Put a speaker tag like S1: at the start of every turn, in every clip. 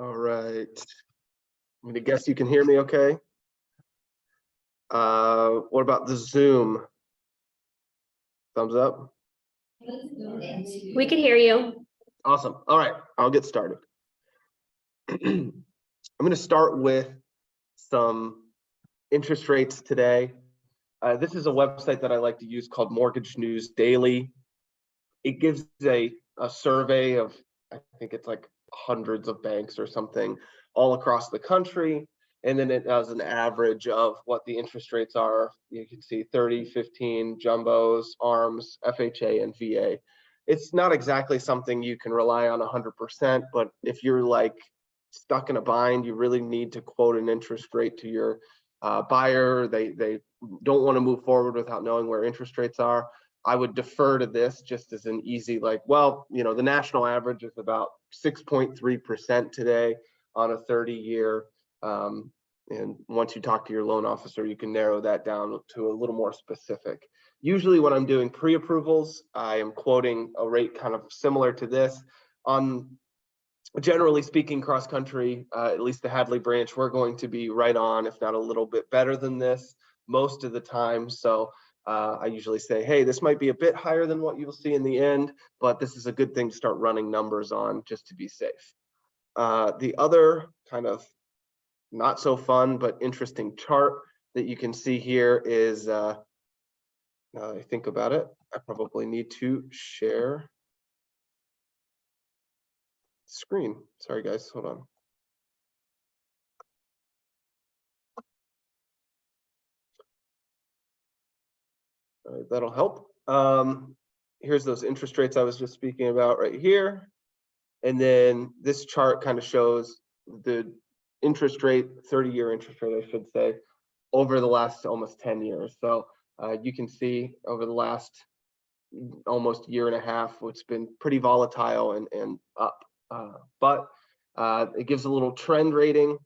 S1: All right. I'm gonna guess you can hear me okay. What about the Zoom? Thumbs up.
S2: We can hear you.
S1: Awesome. All right, I'll get started. I'm gonna start with some interest rates today. This is a website that I like to use called Mortgage News Daily. It gives a survey of, I think it's like hundreds of banks or something all across the country. And then it does an average of what the interest rates are. You can see 30, 15, jumbos, ARMs, FHA, and VA. It's not exactly something you can rely on 100%, but if you're like stuck in a bind, you really need to quote an interest rate to your buyer. They don't want to move forward without knowing where interest rates are. I would defer to this just as an easy, like, well, the national average is about 6.3% today on a 30-year. And once you talk to your loan officer, you can narrow that down to a little more specific. Usually when I'm doing pre-approvals, I am quoting a rate kind of similar to this. On generally speaking, cross country, at least the Hadley branch, we're going to be right on, if not a little bit better than this most of the time. So I usually say, hey, this might be a bit higher than what you'll see in the end, but this is a good thing to start running numbers on just to be safe. The other kind of not so fun but interesting chart that you can see here is, now that I think about it, I probably need to share screen. Sorry guys, hold on. All right, that'll help. Here's those interest rates I was just speaking about right here. And then this chart kind of shows the interest rate, 30-year interest rate, I should say, over the last almost 10 years. So you can see over the last almost year and a half, it's been pretty volatile and up. But it gives a little trend rating.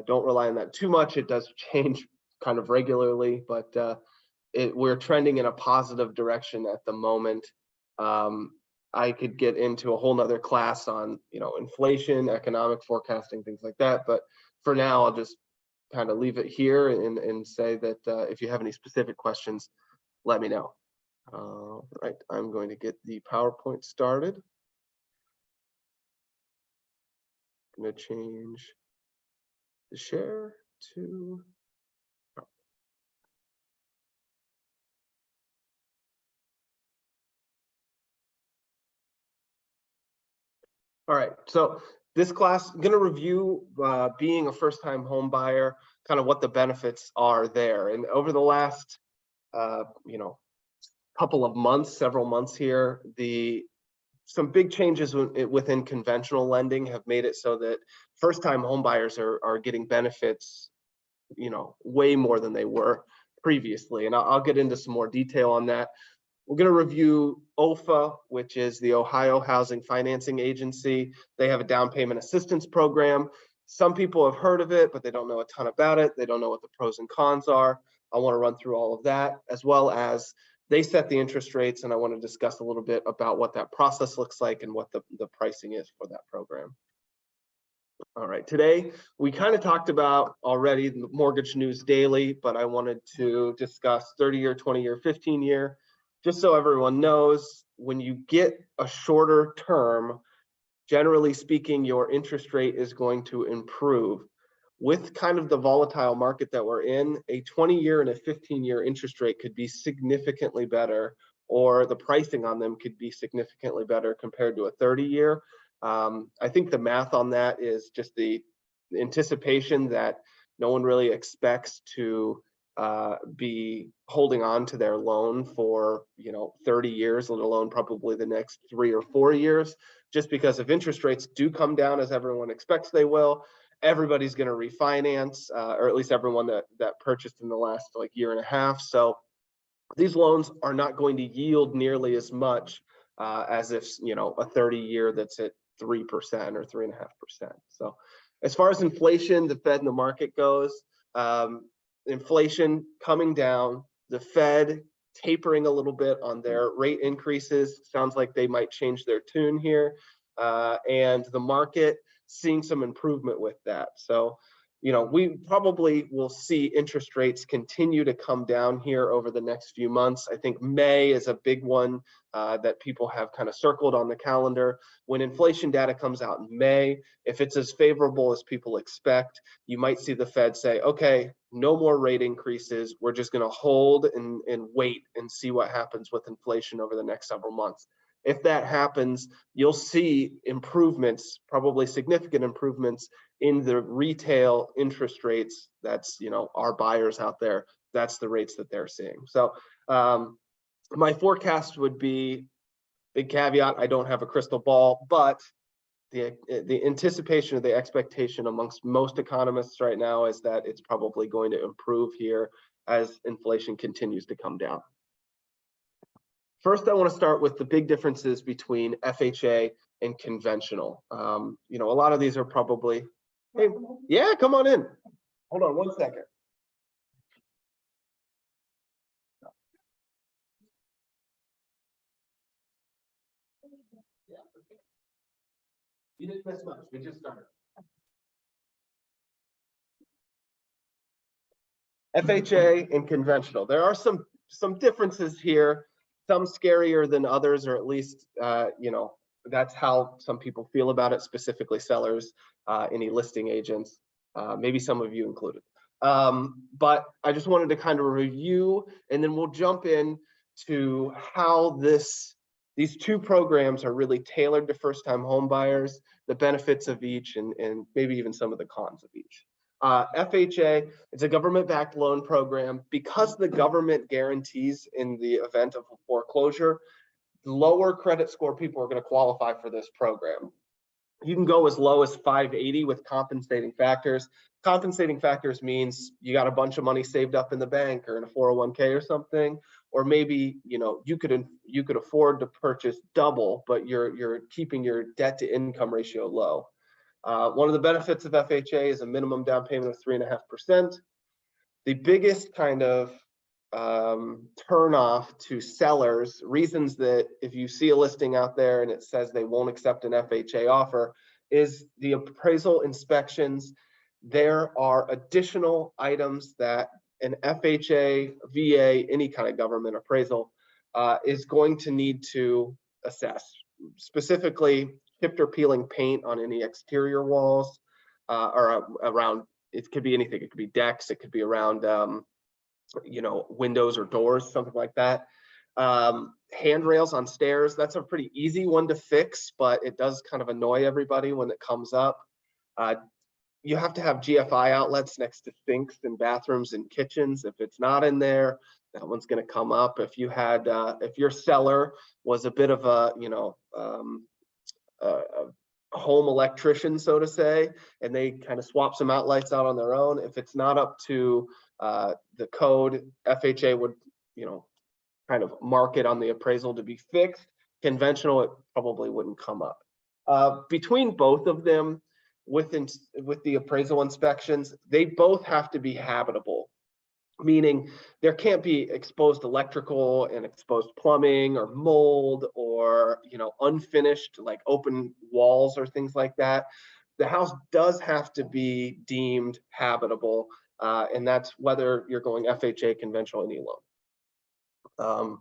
S1: Don't rely on that too much. It does change kind of regularly, but we're trending in a positive direction at the moment. I could get into a whole nother class on, inflation, economic forecasting, things like that. But for now, I'll just kind of leave it here and say that if you have any specific questions, let me know. All right, I'm going to get the PowerPoint started. I'm going to change the share to. All right, so this class, I'm going to review being a first-time home buyer, kind of what the benefits are there. And over the last, couple of months, several months here, some big changes within conventional lending have made it so that first-time home buyers are getting benefits, way more than they were previously. And I'll get into some more detail on that. We're going to review OFA, which is the Ohio Housing Financing Agency. They have a down payment assistance program. Some people have heard of it, but they don't know a ton about it. They don't know what the pros and cons are. I want to run through all of that, as well as they set the interest rates, and I want to discuss a little bit about what that process looks like and what the pricing is for that program. All right, today we kind of talked about already the Mortgage News Daily, but I wanted to discuss 30-year, 20-year, 15-year. Just so everyone knows, when you get a shorter term, generally speaking, your interest rate is going to improve. With kind of the volatile market that we're in, a 20-year and a 15-year interest rate could be significantly better, or the pricing on them could be significantly better compared to a 30-year. I think the math on that is just the anticipation that no one really expects to be holding on to their loan for 30 years, let alone probably the next 3 or 4 years, just because if interest rates do come down as everyone expects they will, everybody's going to refinance, or at least everyone that purchased in the last year and a half. So these loans are not going to yield nearly as much as if a 30-year that's at 3% or 3.5%. So as far as inflation, the Fed and the market goes, inflation coming down, the Fed tapering a little bit on their rate increases. Sounds like they might change their tune here. And the market seeing some improvement with that. So, we probably will see interest rates continue to come down here over the next few months. I think May is a big one that people have kind of circled on the calendar. When inflation data comes out in May, if it's as favorable as people expect, you might see the Fed say, okay, no more rate increases. We're just going to hold and wait and see what happens with inflation over the next several months. If that happens, you'll see improvements, probably significant improvements in the retail interest rates. That's, our buyers out there, that's the rates that they're seeing. So my forecast would be, big caveat, I don't have a crystal ball, but the anticipation or the expectation amongst most economists right now is that it's probably going to improve here as inflation continues to come down. First, I want to start with the big differences between FHA and conventional. A lot of these are probably, hey, yeah, come on in. Hold on 1 second. You didn't miss much. We just started. FHA and conventional. There are some differences here. Some scarier than others, or at least that's how some people feel about it, specifically sellers, any listing agents, maybe some of you included. But I just wanted to kind of review, and then we'll jump in to how these two programs are really tailored to first-time home buyers, the benefits of each, and maybe even some of the cons of each. FHA, it's a government-backed loan program. Because the government guarantees in the event of a foreclosure, lower credit score people are going to qualify for this program. You can go as low as 580 with compensating factors. Compensating factors means you got a bunch of money saved up in the bank or in a 401k or something, or maybe you could afford to purchase double, but you're keeping your debt to income ratio low. One of the benefits of FHA is a minimum down payment of 3.5%. The biggest kind of turnoff to sellers, reasons that if you see a listing out there and it says they won't accept an FHA offer, is the appraisal inspections. There are additional items that an FHA, VA, any kind of government appraisal is going to need to assess. Specifically, chipped or peeling paint on any exterior walls or around, it could be anything. It could be decks, it could be around windows or doors, something like that. Handrails on stairs, that's a pretty easy one to fix, but it does kind of annoy everybody when it comes up. You have to have GFI outlets next to sinks and bathrooms and kitchens. If it's not in there, that one's going to come up. If you had, if your seller was a bit of a, a home electrician, so to say, and they kind of swap some outlets out on their own, if it's not up to the code, FHA would, kind of mark it on the appraisal to be fixed. Conventional, it probably wouldn't come up. Between both of them, with the appraisal inspections, they both have to be habitable, meaning there can't be exposed electrical and exposed plumbing or mold or unfinished like open walls or things like that. The house does have to be deemed habitable, and that's whether you're going FHA, conventional, any loan.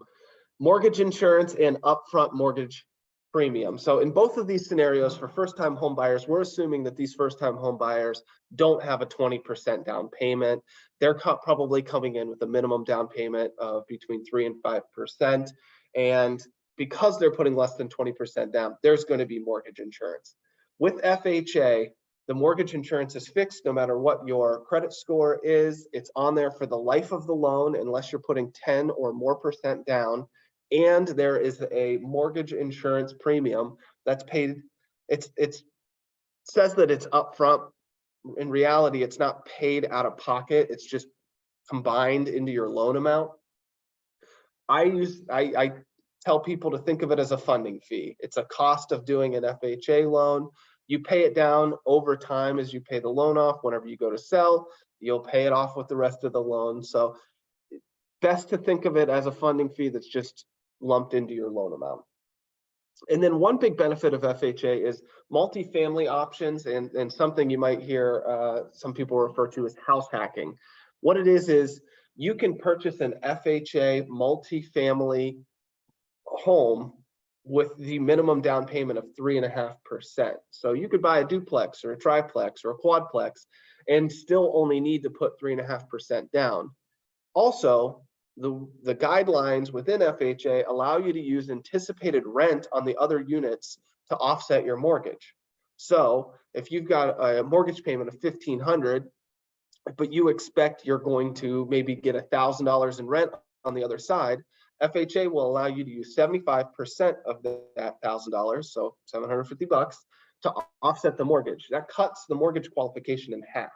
S1: Mortgage insurance and upfront mortgage premium. So in both of these scenarios for first-time home buyers, we're assuming that these first-time home buyers don't have a 20% down payment. They're probably coming in with a minimum down payment of between 3 and 5%. And because they're putting less than 20% down, there's going to be mortgage insurance. With FHA, the mortgage insurance is fixed no matter what your credit score is. It's on there for the life of the loan unless you're putting 10 or more % down. And there is a mortgage insurance premium that's paid. It says that it's upfront. In reality, it's not paid out of pocket. It's just combined into your loan amount. I tell people to think of it as a funding fee. It's a cost of doing an FHA loan. You pay it down over time as you pay the loan off. Whenever you go to sell, you'll pay it off with the rest of the loan. So best to think of it as a funding fee that's just lumped into your loan amount. And then one big benefit of FHA is multifamily options, and something you might hear some people refer to as house hacking. What it is you can purchase an FHA multifamily home with the minimum down payment of 3.5%. So you could buy a duplex or a triplex or a quadplex and still only need to put 3.5% down. Also, the guidelines within FHA allow you to use anticipated rent on the other units to offset your mortgage. So if you've got a mortgage payment of $1,500, but you expect you're going to maybe get $1,000 in rent on the other side, FHA will allow you to use 75% of that $1,000, so $750, to offset the mortgage. That cuts the mortgage qualification in half.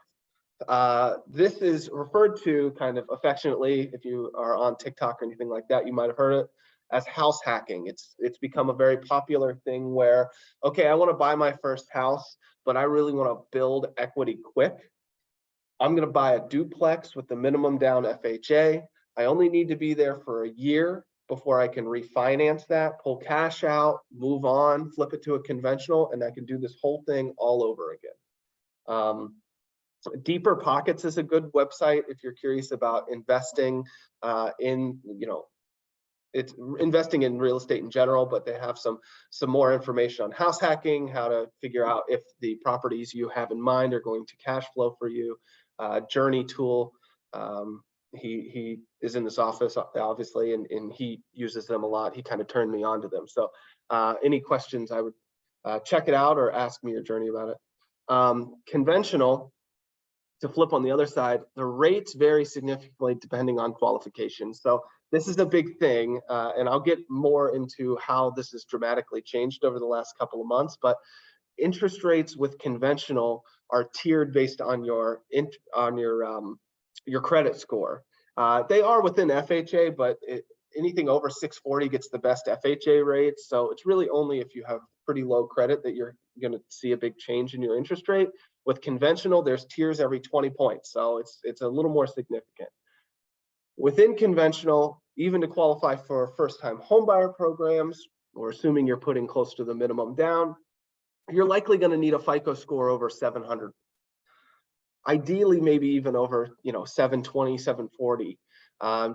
S1: This is referred to kind of affectionately, if you are on TikTok or anything like that, you might have heard it as house hacking. It's become a very popular thing where, okay, I want to buy my first house, but I really want to build equity quick. I'm going to buy a duplex with the minimum down FHA. I only need to be there for a year before I can refinance that, pull cash out, move on, flip it to a conventional, and I can do this whole thing all over again. Deeper Pockets is a good website if you're curious about investing in, it's investing in real estate in general, but they have some more information on house hacking, how to figure out if the properties you have in mind are going to cash flow for you. Journey Tool, he is in this office obviously, and he uses them a lot. He kind of turned me on to them. So any questions, I would check it out or ask me or Journey about it. Conventional, to flip on the other side, the rates vary significantly depending on qualifications. So this is a big thing, and I'll get more into how this has dramatically changed over the last couple of months, but interest rates with conventional are tiered based on your credit score. They are within FHA, but anything over 640 gets the best FHA rates. So it's really only if you have pretty low credit that you're going to see a big change in your interest rate. With conventional, there's tiers every 20 points, so it's a little more significant. Within conventional, even to qualify for first-time homebuyer programs, or assuming you're putting close to the minimum down, you're likely going to need a FICO score over 700. Ideally, maybe even over 720, 740,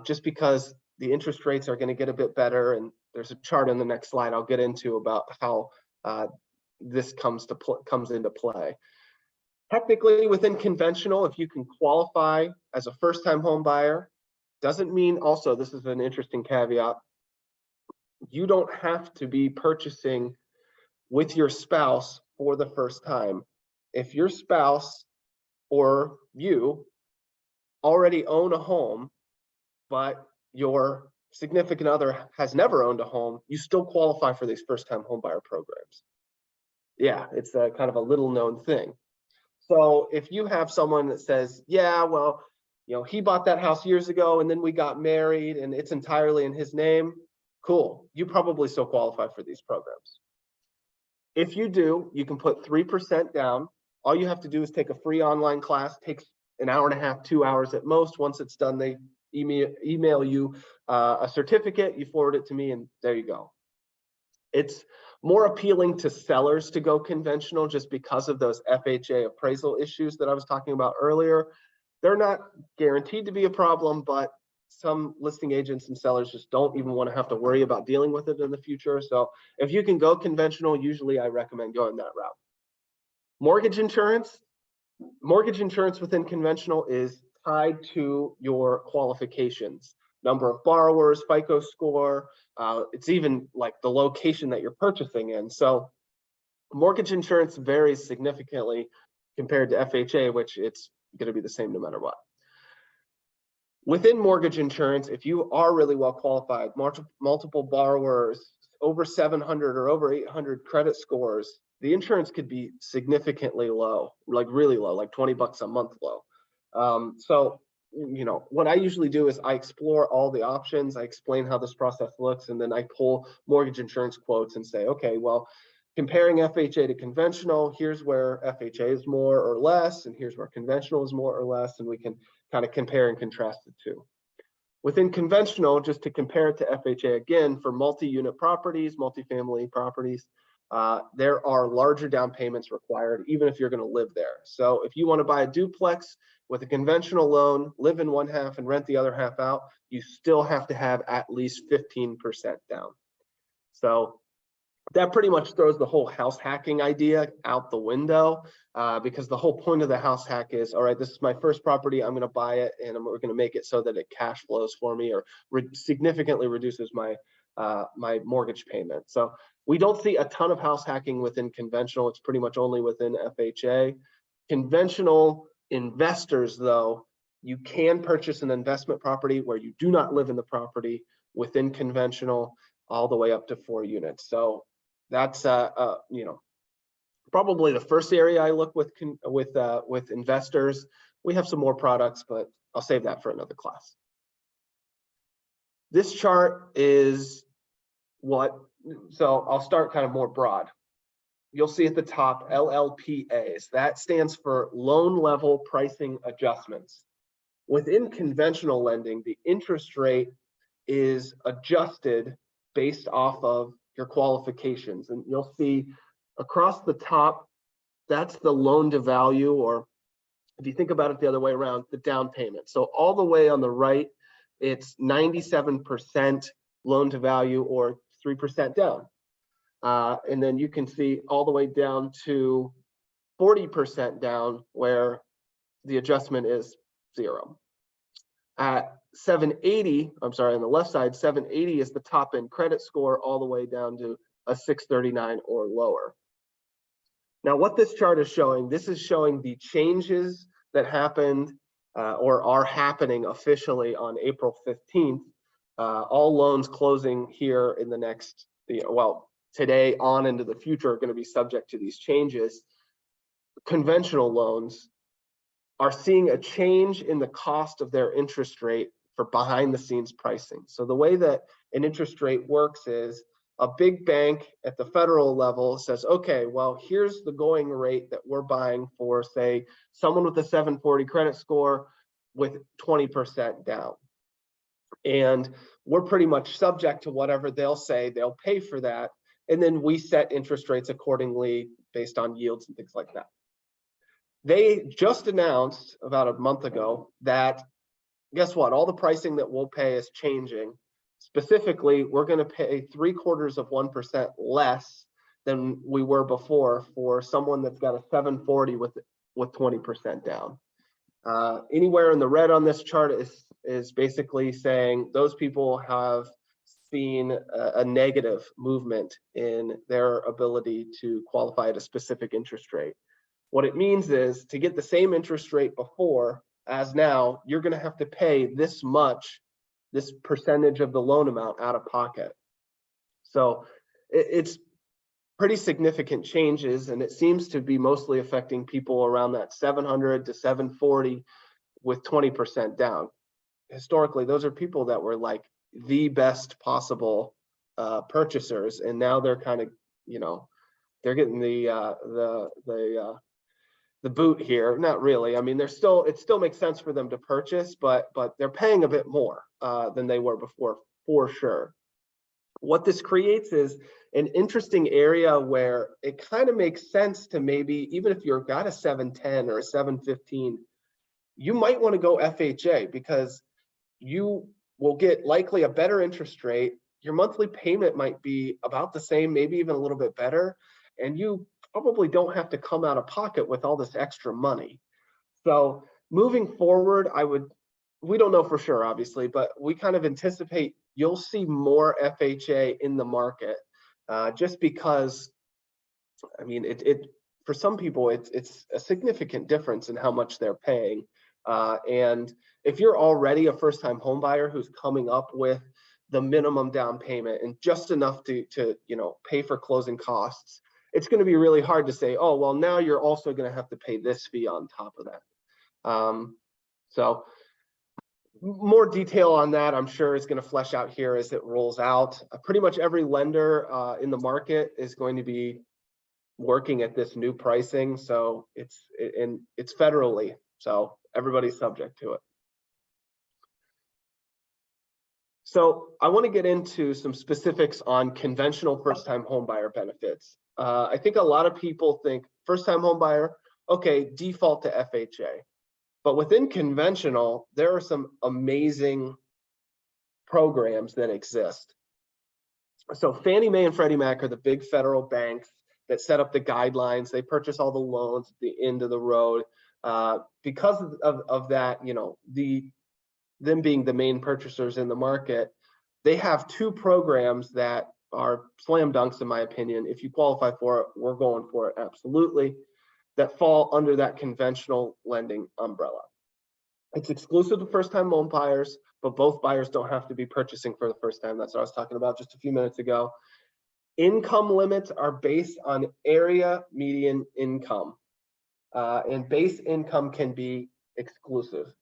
S1: just because the interest rates are going to get a bit better. And there's a chart in the next slide I'll get into about how this comes into play. Technically, within conventional, if you can qualify as a first-time home buyer, doesn't mean, also, this is an interesting caveat, you don't have to be purchasing with your spouse for the first time. If your spouse or you already own a home, but your significant other has never owned a home, you still qualify for these first-time home buyer programs. Yeah, it's a kind of a little known thing. So if you have someone that says, yeah, well, he bought that house years ago and then we got married and it's entirely in his name, cool. You probably still qualify for these programs. If you do, you can put 3% down. All you have to do is take a free online class, takes an hour and a half, 2 hours at most. Once it's done, they email you a certificate, you forward it to me, and there you go. It's more appealing to sellers to go conventional just because of those FHA appraisal issues that I was talking about earlier. They're not guaranteed to be a problem, but some listing agents and sellers just don't even want to have to worry about dealing with it in the future. So if you can go conventional, usually I recommend going that route. Mortgage insurance within conventional is tied to your qualifications. Number of borrowers, FICO score, it's even like the location that you're purchasing in. So mortgage insurance varies significantly compared to FHA, which it's going to be the same no matter what. Within mortgage insurance, if you are really well qualified, multiple borrowers, over 700 or over 800 credit scores, the insurance could be significantly low, like really low, like $20 a month low. So what I usually do is I explore all the options, I explain how this process looks, and then I pull mortgage insurance quotes and say, okay, well, comparing FHA to conventional, here's where FHA is more or less, and here's where conventional is more or less, and we can kind of compare and contrast the two. Within conventional, just to compare it to FHA again, for multi-unit properties, multifamily properties, there are larger down payments required, even if you're going to live there. So if you want to buy a duplex with a conventional loan, live in one half and rent the other half out, you still have to have at least 15% down. So that pretty much throws the whole house hacking idea out the window, because the whole point of the house hack is, all right, this is my first property, I'm going to buy it, and we're going to make it so that it cash flows for me or significantly reduces my my mortgage payment. So we don't see a ton of house hacking within conventional. It's pretty much only within FHA. Conventional investors, though, you can purchase an investment property where you do not live in the property within conventional, all the way up to 4 units. So that's you know, probably the first area I look with investors. We have some more products, but I'll save that for another class. This chart is so I'll start kind of more broad. You'll see at the top LLPAs. That stands for loan level pricing adjustments. Within conventional lending, the interest rate is adjusted based off of your qualifications. And you'll see across the top, that's the loan to value, or if you think about it the other way around, the down payment. So all the way on the right, it's 97% loan to value or 3% down. And then you can see all the way down to 40% down, where the adjustment is 0. At 780, I'm sorry, on the left side, 780 is the top end credit score, all the way down to a 639 or lower. Now, what this chart is showing, this is showing the changes that happened or are happening officially on April 15th. All loans closing here in the next, well, today on into the future are going to be subject to these changes. Conventional loans are seeing a change in the cost of their interest rate for behind the scenes pricing. So the way that an interest rate works is a big bank at the federal level says, okay, well, here's the going rate that we're buying for, say, someone with a 740 credit score with 20% down. And we're pretty much subject to whatever they'll say. They'll pay for that. And then we set interest rates accordingly based on yields and things like that. They just announced about a month ago that, guess what? All the pricing that we'll pay is changing. Specifically, we're going to pay 0.75% less than we were before for someone that's got a 740 with 20% down. Anywhere in the red on this chart is basically saying those people have seen a negative movement in their ability to qualify at a specific interest rate. What it means is, to get the same interest rate before as now, you're going to have to pay this much, this percentage of the loan amount out of pocket. So it's pretty significant changes, and it seems to be mostly affecting people around that 700 to 740 with 20% down. Historically, those are people that were like the best possible purchasers, and now they're kind of, you know, they're getting the boot here. Not really. I mean, it still makes sense for them to purchase, but they're paying a bit more than they were before, for sure. What this creates is an interesting area where it kind of makes sense to, maybe even if you've got a 710 or a 715, you might want to go FHA, because you will get likely a better interest rate. Your monthly payment might be about the same, maybe even a little bit better, and you probably don't have to come out of pocket with all this extra money. So moving forward, we don't know for sure, obviously, but we kind of anticipate you'll see more FHA in the market, just because, I mean, for some people, it's a significant difference in how much they're paying. And if you're already a first-time home buyer who's coming up with the minimum down payment and just enough to you know, pay for closing costs, it's going to be really hard to say, oh, well, now you're also going to have to pay this fee on top of that. So more detail on that, I'm sure, is going to flesh out here as it rolls out. Pretty much every lender in the market is going to be working at this new pricing. So it's federally, so everybody's subject to it. So I want to get into some specifics on conventional first-time homebuyer benefits. I think a lot of people think first-time homebuyer, okay, default to FHA. But within conventional, there are some amazing programs that exist. So Fannie Mae and Freddie Mac are the big federal banks that set up the guidelines. They purchase all the loans at the end of the road. Because of that, you know, them being the main purchasers in the market, they have two programs that are slam dunks in my opinion. If you qualify for it, we're going for it absolutely, that fall under that conventional lending umbrella. It's exclusive to first-time home buyers, but both buyers don't have to be purchasing for the first time. That's what I was talking about just a few minutes ago. Income limits are based on area median income, and base income can be exclusive.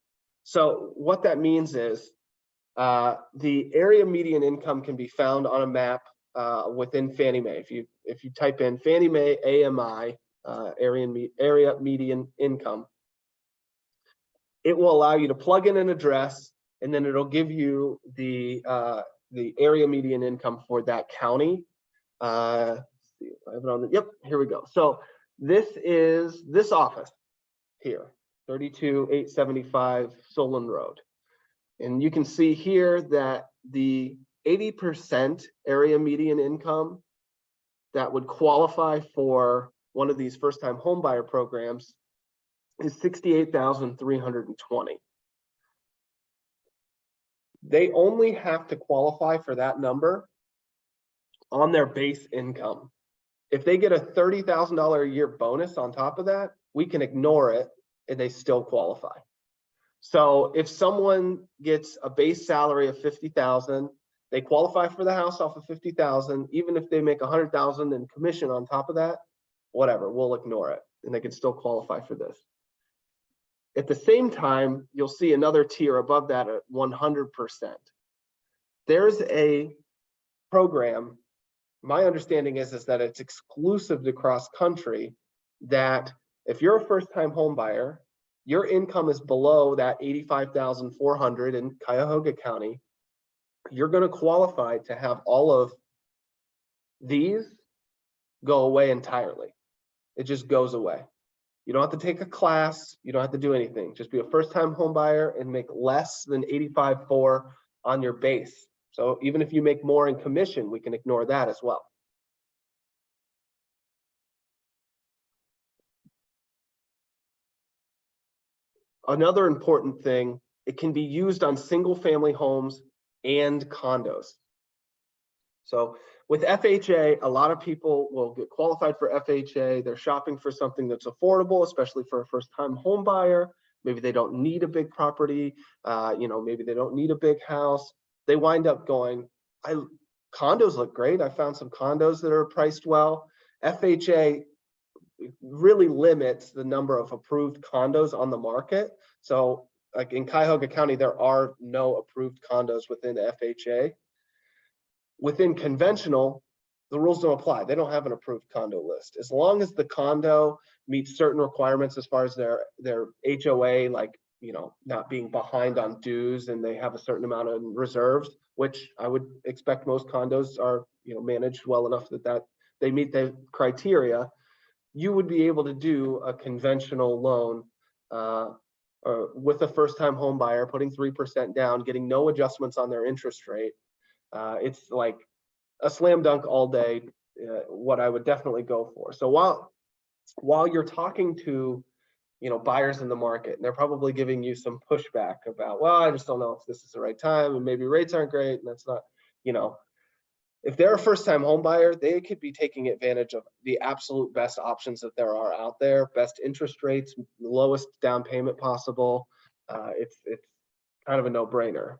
S1: So what that means is the area median income can be found on a map within Fannie Mae. If you type in Fannie Mae AMI, area median income, it will allow you to plug in an address, and then it'll give you the area median income for that county. Let's see if I have it on the, yep, here we go. So this is this office here, 32875 Solon Road. And you can see here that the 80% area median income that would qualify for one of these first-time homebuyer programs is $68,320. They only have to qualify for that number on their base income. If they get a $30,000 a year bonus on top of that, we can ignore it and they still qualify. So if someone gets a base salary of $50,000, they qualify for the house off of $50,000, even if they make $100,000 in commission on top of that, whatever, we'll ignore it and they can still qualify for this. At the same time, you'll see another tier above that at 100%. There's a program, my understanding is that it's exclusive to cross country, that if you're a first-time home buyer, your income is below that $85,400 in Cuyahoga County, you're going to qualify to have all of these go away entirely. It just goes away. You don't have to take a class. You don't have to do anything. Just be a first-time home buyer and make less than $85,400 on your base. So even if you make more in commission, we can ignore that as well. Another important thing, it can be used on single-family homes and condos. So with FHA, a lot of people will get qualified for FHA. They're shopping for something that's affordable, especially for a first-time home buyer. Maybe they don't need a big property. Maybe they don't need a big house. They wind up going, condos look great. I found some condos that are priced well. FHA really limits the number of approved condos on the market. So like in Cuyahoga County, there are no approved condos within FHA. Within conventional, the rules don't apply. They don't have an approved condo list. As long as the condo meets certain requirements as far as their HOA, like, not being behind on dues, and they have a certain amount of reserves, which I would expect most condos are, managed well enough that they meet the criteria, you would be able to do a conventional loan with a first-time home buyer, putting 3% down, getting no adjustments on their interest rate. It's like a slam dunk all day, what I would definitely go for. So while you're talking to buyers in the market, and they're probably giving you some pushback about, well, I just don't know if this is the right time, and maybe rates aren't great, and that's not, if they're a first-time home buyer, they could be taking advantage of the absolute best options that there are out there, best interest rates, lowest down payment possible. It's kind of a no-brainer.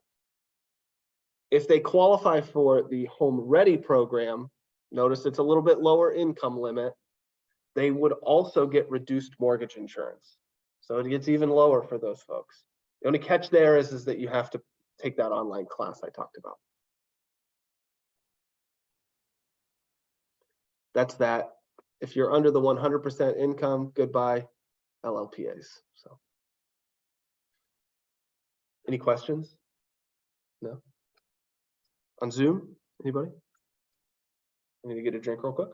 S1: If they qualify for the Home Ready program, notice it's a little bit lower income limit, they would also get reduced mortgage insurance. So it gets even lower for those folks. The only catch there is that you have to take that online class I talked about. That's that. If you're under the 100% income, goodbye LLPAs. So, any questions? No? on Zoom? Anybody? I need to get a drink real quick.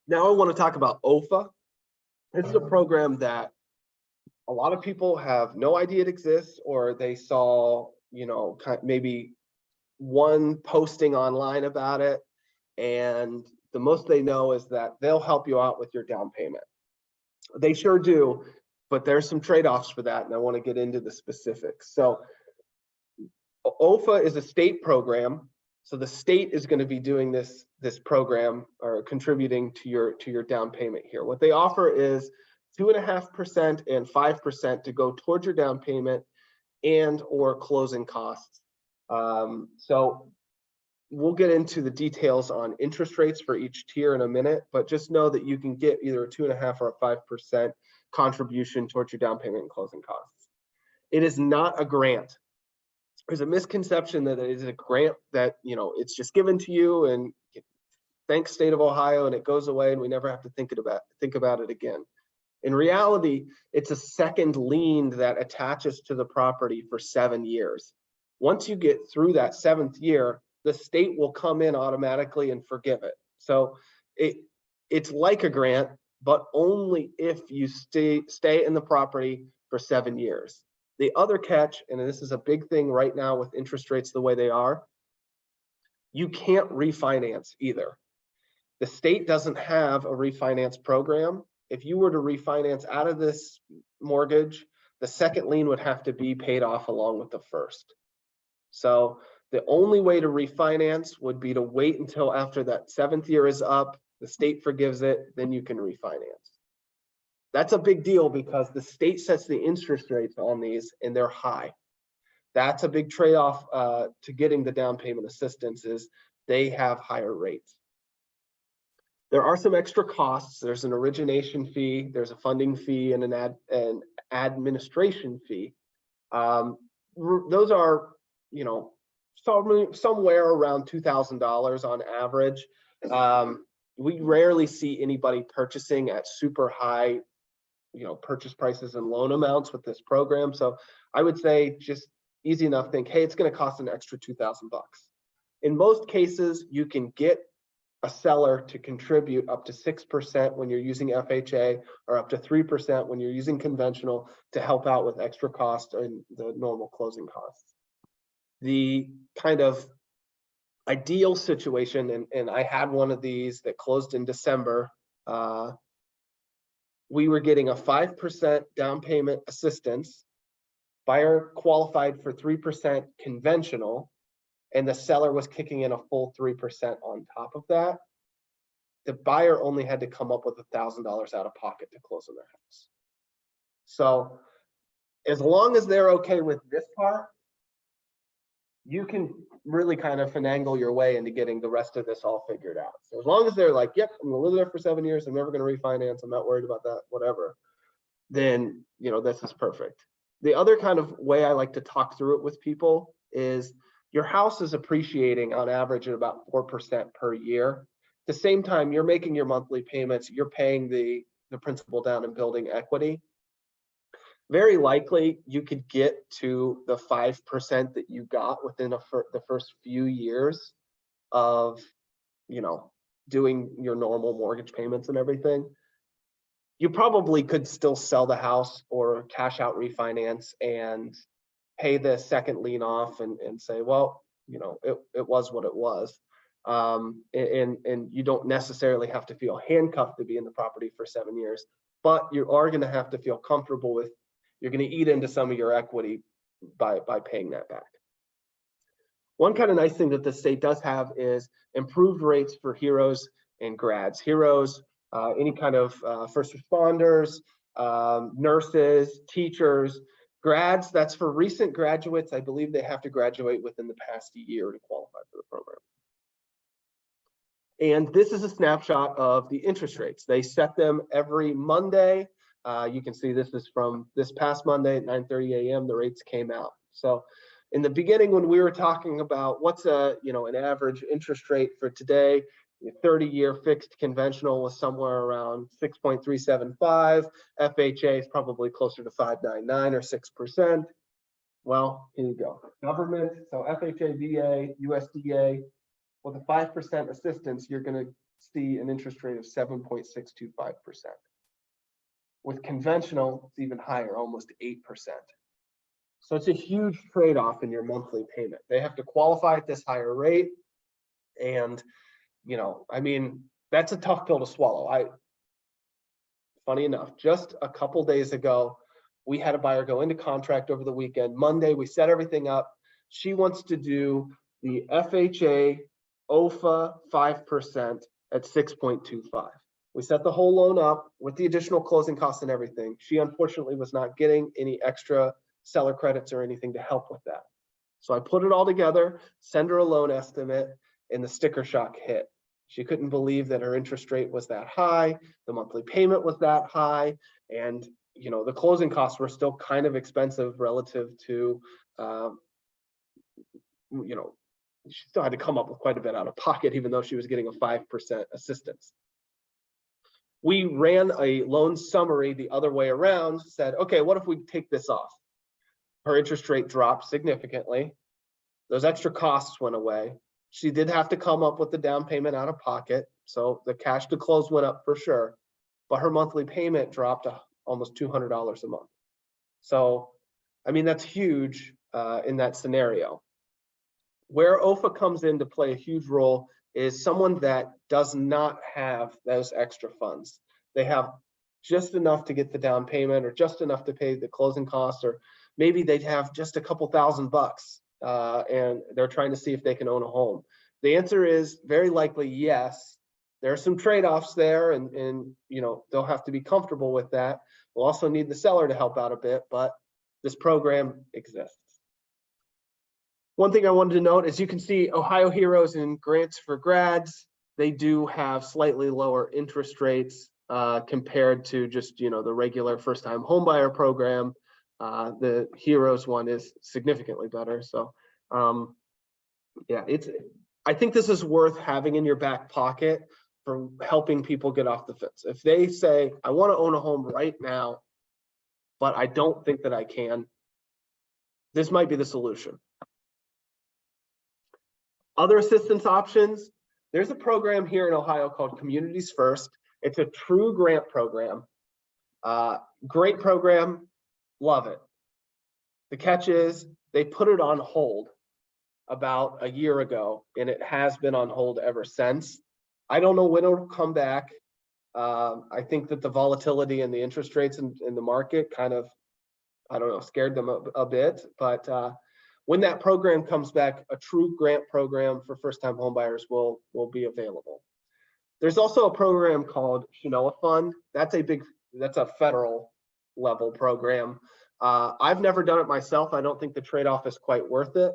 S1: Now I want to talk about OFA. This is a program that a lot of people have no idea it exists, or they saw, maybe one posting online about it, and the most they know is that they'll help you out with your down payment. They sure do, but there's some trade-offs for that, and I want to get into the specifics. So OFA is a state program, so the state is going to be doing this program or contributing to your down payment here. What they offer is 2.5% and 5% to go towards your down payment and or closing costs. So we'll get into the details on interest rates for each tier in a minute, but just know that you can get either a 2.5% or a 5% contribution towards your down payment and closing costs. It is not a grant. There's a misconception that it is a grant that, it's just given to you and thanks state of Ohio and it goes away and we never have to think about it again. In reality, it's a second lien that attaches to the property for 7 years. Once you get through that 7th year, the state will come in automatically and forgive it. So it's like a grant, but only if you stay in the property for 7 years. The other catch, and this is a big thing right now with interest rates the way they are, you can't refinance either. The state doesn't have a refinance program. If you were to refinance out of this mortgage, the second lien would have to be paid off along with the first. So the only way to refinance would be to wait until after that 7th year is up, the state forgives it, then you can refinance. That's a big deal because the state sets the interest rates on these and they're high. That's a big trade-off to getting the down payment assistance is they have higher rates. There are some extra costs. There's an origination fee, there's a funding fee, and an administration fee. Those are, somewhere around $2,000 on average. We rarely see anybody purchasing at super high, purchase prices and loan amounts with this program. So I would say just easy enough think, hey, it's going to cost an extra $2,000. In most cases, you can get a seller to contribute up to 6% when you're using FHA or up to 3% when you're using conventional to help out with extra costs and the normal closing costs. The kind of ideal situation, and I had one of these that closed in December, we were getting a 5% down payment assistance, buyer qualified for 3% conventional, and the seller was kicking in a full 3% on top of that. The buyer only had to come up with $1,000 out of pocket to close on their house. So as long as they're okay with this part, you can really kind of finagle your way into getting the rest of this all figured out. So as long as they're like, yep, I'm gonna live there for 7 years, I'm never gonna refinance, I'm not worried about that, whatever, then this is perfect. The other kind of way I like to talk through it with people is your house is appreciating on average at about 4% per year. At the same time, you're making your monthly payments, you're paying the principal down and building equity. Very likely you could get to the 5% that you got within the first few years of, doing your normal mortgage payments and everything. You probably could still sell the house or cash out refinance and pay the second lien off and say, well, it was what it was. And you don't necessarily have to feel handcuffed to be in the property for 7 years, but you are going to have to feel comfortable with, you're going to eat into some of your equity by paying that back. One kind of nice thing that the state does have is improved rates for heroes and grads. Heroes, any kind of first responders, nurses, teachers. Grads, that's for recent graduates. I believe they have to graduate within the past year to qualify for the program. And this is a snapshot of the interest rates. They set them every Monday. You can see this is from this past Monday at 9:30 a.m. The rates came out. So in the beginning, when we were talking about what's an average interest rate for today, 30-year fixed conventional was somewhere around 6.375. FHA is probably closer to 5.99 or 6%. Well, here you go. Government, so FHA, VA, USDA, with a 5% assistance, you're going to see an interest rate of 7.625%. With conventional, it's even higher, almost 8%. So it's a huge trade-off in your monthly payment. They have to qualify at this higher rate. And, you know, I mean, that's a tough pill to swallow. Funny enough, just a couple days ago, we had a buyer go into contract over the weekend. Monday, we set everything up. She wants to do the FHA OFA 5% at 6.25. We set the whole loan up with the additional closing costs and everything. She unfortunately was not getting any extra seller credits or anything to help with that. So I put it all together, send her a loan estimate, and the sticker shock hit. She couldn't believe that her interest rate was that high, the monthly payment was that high, and you know, the closing costs were still kind of expensive relative to, you know, she still had to come up with quite a bit out of pocket, even though she was getting a 5% assistance. We ran a loan summary the other way around, said, okay, what if we take this off? Her interest rate dropped significantly. Those extra costs went away. She did have to come up with the down payment out of pocket. So the cash to close went up for sure, but her monthly payment dropped to almost $200 a month. So, I mean, that's huge in that scenario. Where OFA comes in to play a huge role is someone that does not have those extra funds. They have just enough to get the down payment or just enough to pay the closing costs, or maybe they'd have just a couple $1,000 and they're trying to see if they can own a home. The answer is very likely yes. There are some trade-offs there, and you know, they'll have to be comfortable with that. We'll also need the seller to help out a bit, but this program exists. One thing I wanted to note is you can see Ohio Heroes and Grants for Grads, they do have slightly lower interest rates compared to just, you know, the regular first-time homebuyer program. The Heroes one is significantly better. So yeah, I think this is worth having in your back pocket for helping people get off the fence. If they say, I want to own a home right now, but I don't think that I can, this might be the solution. Other assistance options, there's a program here in Ohio called Communities First. It's a true grant program. Great program, love it. The catch is they put it on hold about a year ago, and it has been on hold ever since. I don't know when it'll come back. I think that the volatility and the interest rates in the market kind of, I don't know, scared them a bit. But when that program comes back, a true grant program for first-time homebuyers will be available. There's also a program called Shinoa Fund. That's a federal level program. I've never done it myself. I don't think the trade-off is quite worth it.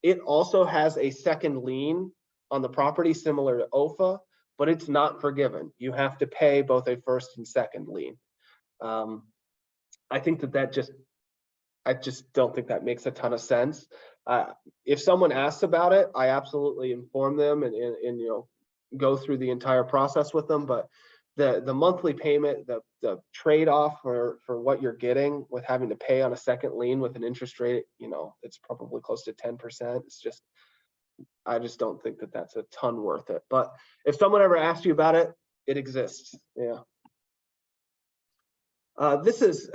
S1: It also has a second lien on the property similar to OFA, but it's not forgiven. You have to pay both a first and second lien. I think I just don't think that makes a ton of sense. If someone asks about it, I absolutely inform them and you know, go through the entire process with them. But the monthly payment, the trade-off for what you're getting with having to pay on a second lien with an interest rate, you know, it's probably close to 10%. It's just, I just don't think that that's a ton worth it. But if someone ever asks you about it, it exists. Yeah. This is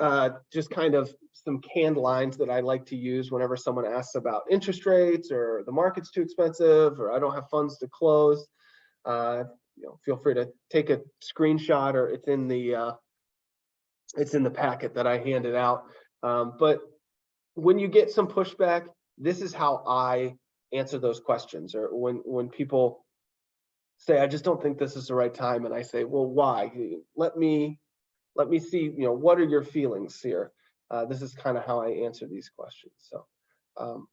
S1: just kind of some canned lines that I like to use whenever someone asks about interest rates or the market's too expensive or I don't have funds to close. You know, feel free to take a screenshot, or it's in the packet that I handed out. But when you get some pushback, this is how I answer those questions. Or when people say, I just don't think this is the right time, and I say, well, why? Let me see, you know, what are your feelings here? This is kind of how I answer these questions. So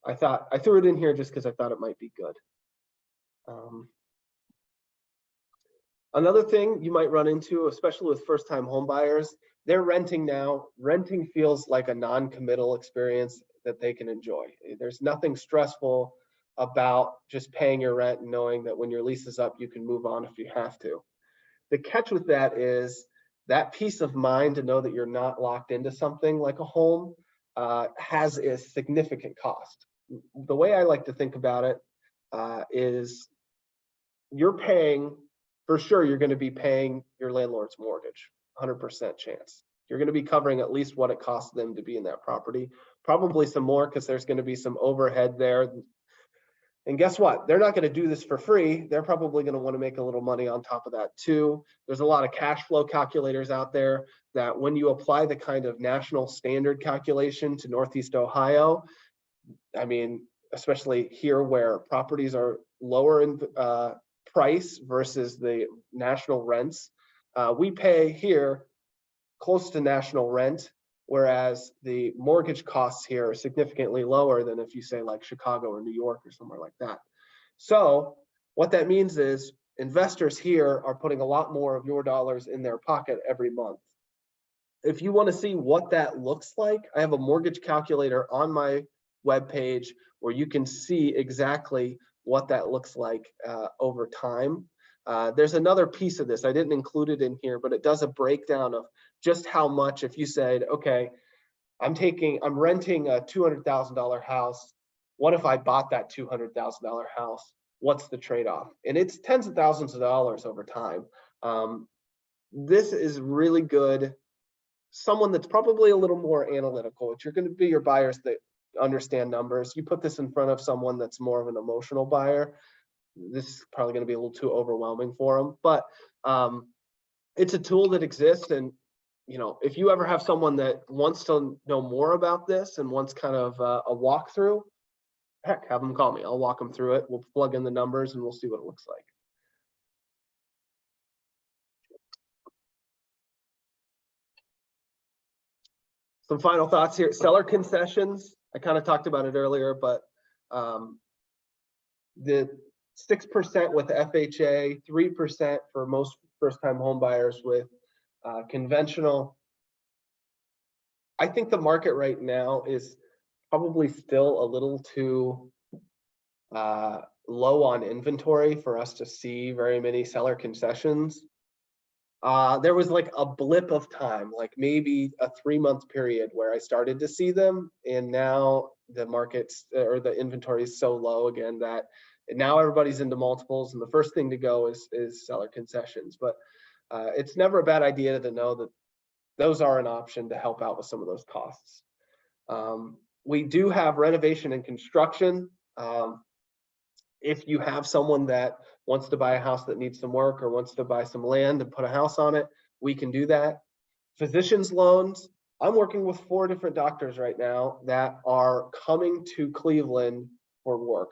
S1: I threw it in here just because I thought it might be good. Another thing you might run into, especially with first-time home buyers, they're renting now. Renting feels like a non-committal experience that they can enjoy. There's nothing stressful about just paying your rent and knowing that when your lease is up, you can move on if you have to. The catch with that is that peace of mind to know that you're not locked into something like a home has a significant cost. The way I like to think about it is you're paying, for sure, you're going to be paying your landlord's mortgage, 100% chance. You're going to be covering at least what it costs them to be in that property, probably some more because there's going to be some overhead there. And guess what? They're not going to do this for free. They're probably going to want to make a little money on top of that too. There's a lot of cash flow calculators out there that when you apply the kind of national standard calculation to Northeast Ohio, I mean, especially here where properties are lower in price versus the national rents, we pay here close to national rent, whereas the mortgage costs here are significantly lower than if you say like Chicago or New York or somewhere like that. So what that means is investors here are putting a lot more of your dollars in their pocket every month. If you want to see what that looks like, I have a mortgage calculator on my webpage where you can see exactly what that looks like over time. There's another piece of this. I didn't include it in here, but it does a breakdown of just how much, if you said, okay, I'm renting a $200,000 house. What if I bought that $200,000 house? What's the trade-off? And it's tens of thousands of dollars over time. This is really good. Someone that's probably a little more analytical. If you're going to be your buyers that understand numbers, you put this in front of someone that's more of an emotional buyer, this is probably going to be a little too overwhelming for them. But it's a tool that exists, and if you ever have someone that wants to know more about this and wants kind of a walkthrough, heck, have them call me. I'll walk them through it. We'll plug in the numbers and we'll see what it looks like. Some final thoughts here. Seller concessions. I kind of talked about it earlier, but the 6% with FHA, 3% for most first-time home buyers with conventional. I think the market right now is probably still a little too low on inventory for us to see very many seller concessions. There was like a blip of time, like maybe a 3-month period where I started to see them, and now the markets or the inventory is so low again that now everybody's into multiples, and the first thing to go is seller concessions. But it's never a bad idea to know that those are an option to help out with some of those costs. We do have renovation and construction. If you have someone that wants to buy a house that needs some work or wants to buy some land and put a house on it, we can do that. Physicians loans. I'm working with 4 different doctors right now that are coming to Cleveland for work.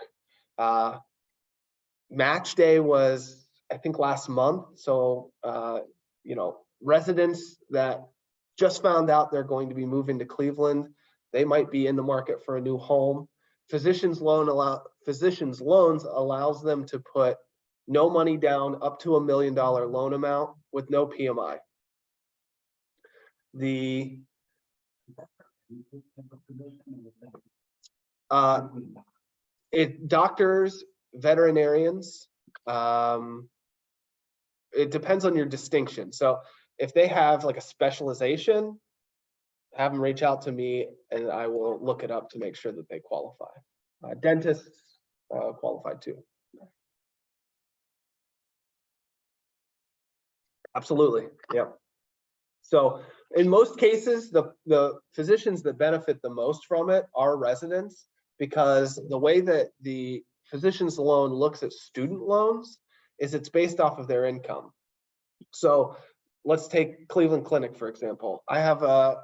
S1: Match day was, I think, last month. So, residents that just found out they're going to be moving to Cleveland, they might be in the market for a new home. Physicians loans allows them to put no money down up to $1 million loan amount with no PMI. The doctors, veterinarians, it depends on your distinction. So if they have like a specialization, have them reach out to me and I will look it up to make sure that they qualify. Dentists qualify too. Absolutely, yeah. So in most cases, the physicians that benefit the most from it are residents, because the way that the physician's loan looks at student loans is it's based off of their income. So let's take Cleveland Clinic, for example. I have a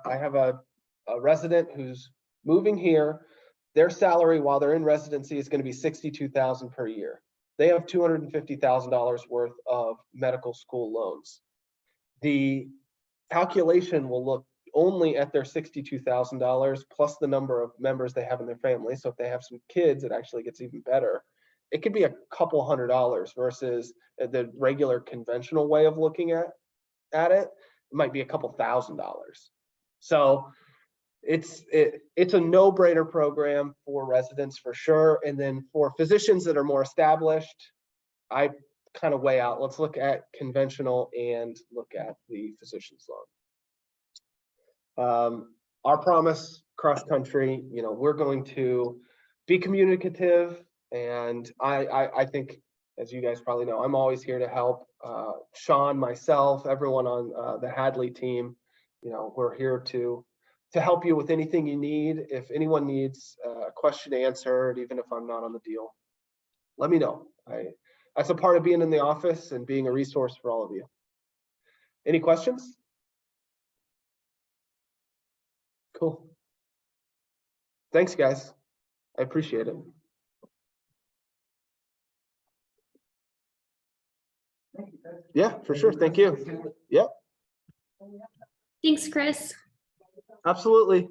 S1: resident who's moving here. Their salary while they're in residency is going to be $62,000 per year. They have $250,000 worth of medical school loans. The calculation will look only at their $62,000 plus the number of members they have in their family. So if they have some kids, it actually gets even better. It could be a couple $100 versus the regular conventional way of looking at it. It might be a couple $1,000. So it's a no-brainer program for residents for sure. And then for physicians that are more established, I kind of weigh out, let's look at conventional and look at the physician's loan. Our promise cross country, you know, we're going to be communicative. And I think, as you guys probably know, I'm always here to help. Sean, myself, everyone on the Hadley team, you know, we're here to help you with anything you need. If anyone needs a question answered, even if I'm not on the deal, let me know. That's a part of being in the office and being a resource for all of you. Any questions? Cool. Thanks, guys. I appreciate it. Yeah, for sure. Thank you. Yep,
S2: Thanks, Chris.
S1: absolutely.